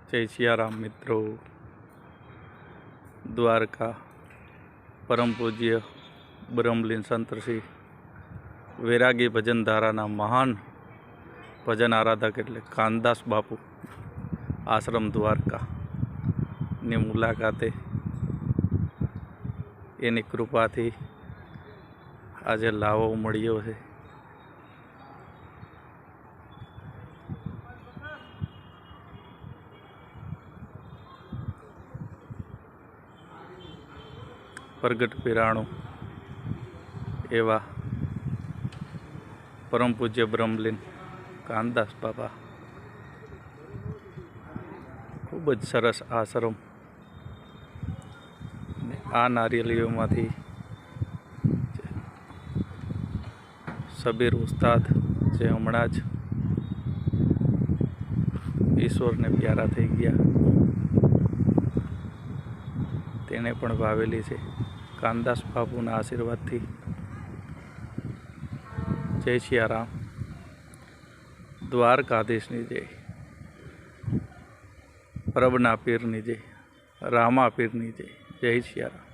जय सियाराम मित्रों। द्वारका परम पूज्य ब्रह्मलीन संत श्री वैरागी भजन धारा महान भजन आराधक एटले कानदास बापू आश्रम द्वारका ની મુલાકાતે એની કૃપાથી આજે લાવો મળ્યો છે। प्रगट पिराणु एवा परम पूज्य ब्रह्मलीन कानदास बाबा खूब ज सरस आश्रम आ नारिયેળીઓમાંથી सबीर उस्ताद जे हमणां ज ईश्वर ने प्यारा थई गया तेने पण वावेली छे। कानदास बापूना आशीर्वाद थी। जय सियाराम। द्वारकाधीशनी जय, प्रभना पीरनी जय, रामा पीरनी जय। जय सियाराम।